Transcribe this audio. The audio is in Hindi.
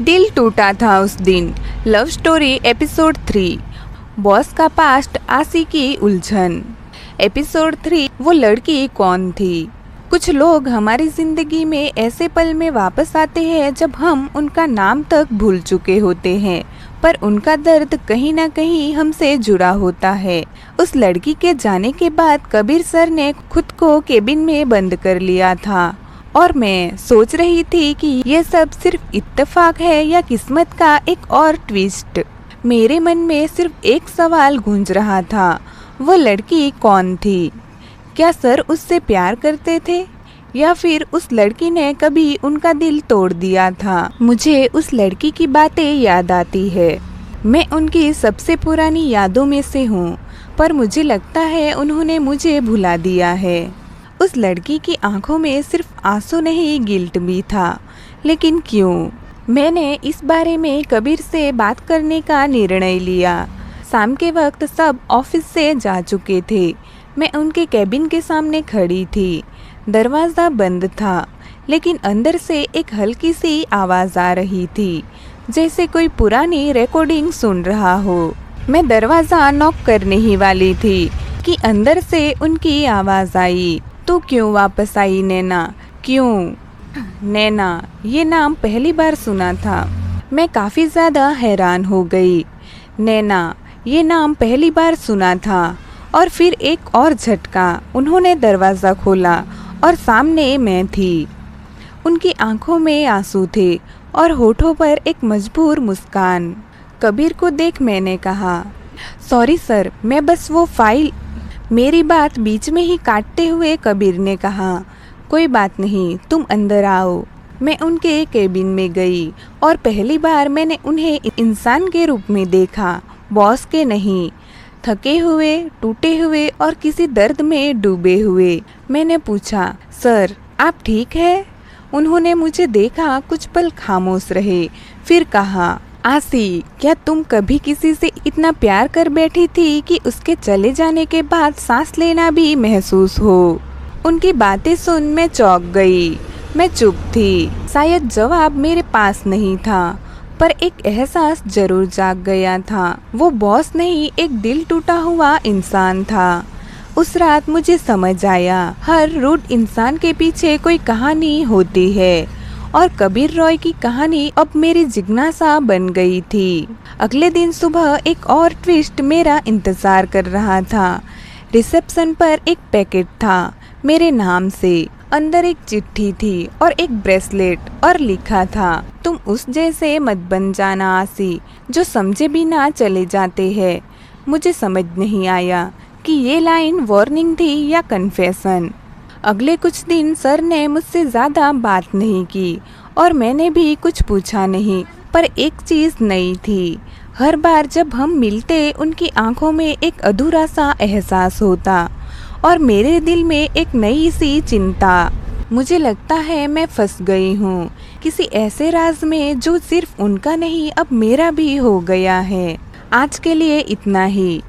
दिल टूटा था उस दिन। Love story episode 3। बॉस का पास्ट, आसी की उलझन। एपिसोड 3। वो लड़की कौन थी? कुछ लोग हमारी जिंदगी में ऐसे पल में वापस आते हैं जब हम उनका नाम तक भूल चुके होते हैं, पर उनका दर्द कहीं ना कहीं हमसे जुड़ा होता है। उस लड़की के जाने के बाद कबीर सर ने खुद को केबिन में बंद कर लिया था और मैं सोच रही थी कि ये सब सिर्फ इत्तेफाक है या किस्मत का एक और ट्विस्ट। मेरे मन में सिर्फ एक सवाल गूंज रहा था, वो लड़की कौन थी? क्या सर उससे प्यार करते थे या फिर उस लड़की ने कभी उनका दिल तोड़ दिया था? मुझे उस लड़की की बातें याद आती है। मैं उनकी सबसे पुरानी यादों में से हूँ, पर मुझे लगता है उन्होंने मुझे भुला दिया है। उस लड़की की आंखों में सिर्फ आंसू नहीं, गिल्ट भी था। लेकिन क्यों? मैंने इस बारे में कबीर से बात करने का निर्णय लिया। शाम के वक्त सब ऑफिस से जा चुके थे। मैं उनके कैबिन के सामने खड़ी थी। दरवाज़ा बंद था, लेकिन अंदर से एक हल्की सी आवाज़ आ रही थी, जैसे कोई पुरानी रिकॉर्डिंग सुन रहा हो। मैं दरवाज़ा नॉक करने ही वाली थी कि अंदर से उनकी आवाज़ आई, तू क्यों वापस आई नैना? क्यों? नैना, ये नाम पहली बार सुना था। मैं काफ़ी ज़्यादा हैरान हो गई। नैना, ये नाम पहली बार सुना था। और फिर एक और झटका। उन्होंने दरवाज़ा खोला और सामने मैं थी। उनकी आंखों में आंसू थे और होठों पर एक मजबूर मुस्कान। कबीर को देख मैंने कहा, सॉरी सर, मैं बस वो फाइल। मेरी बात बीच में ही काटते हुए कबीर ने कहा, कोई बात नहीं, तुम अंदर आओ। मैं उनके केबिन में गई और पहली बार मैंने उन्हें इंसान के रूप में देखा, बॉस के नहीं। थके हुए, टूटे हुए और किसी दर्द में डूबे हुए। मैंने पूछा, सर आप ठीक है? उन्होंने मुझे देखा, कुछ पल खामोश रहे, फिर कहा, आसी, क्या तुम कभी किसी से इतना प्यार कर बैठी थी कि उसके चले जाने के बाद सांस लेना भी महसूस हो? उनकी बातें सुन मैं चौंक गई। मैं चुप थी। शायद जवाब मेरे पास नहीं था, पर एक एहसास जरूर जाग गया था। वो बॉस नहीं, एक दिल टूटा हुआ इंसान था। उस रात मुझे समझ आया, हर रूड इंसान के पीछे कोई कहानी होती है, और कबीर रॉय की कहानी अब मेरी जिज्ञासा बन गई थी। अगले दिन सुबह एक और ट्विस्ट मेरा इंतजार कर रहा था। रिसेप्शन पर एक पैकेट था मेरे नाम से। अंदर एक चिट्ठी थी और एक ब्रेसलेट, और लिखा था, तुम उस जैसे मत बन जाना आसी, जो समझे बिना चले जाते हैं। मुझे समझ नहीं आया कि ये लाइन वार्निंग थी या कन्फेशन। अगले कुछ दिन सर ने मुझसे ज़्यादा बात नहीं की और मैंने भी कुछ पूछा नहीं, पर एक चीज़ नई थी। हर बार जब हम मिलते, उनकी आंखों में एक अधूरा सा एहसास होता और मेरे दिल में एक नई सी चिंता। मुझे लगता है मैं फंस गई हूँ किसी ऐसे राज में जो सिर्फ उनका नहीं, अब मेरा भी हो गया है। आज के लिए इतना ही।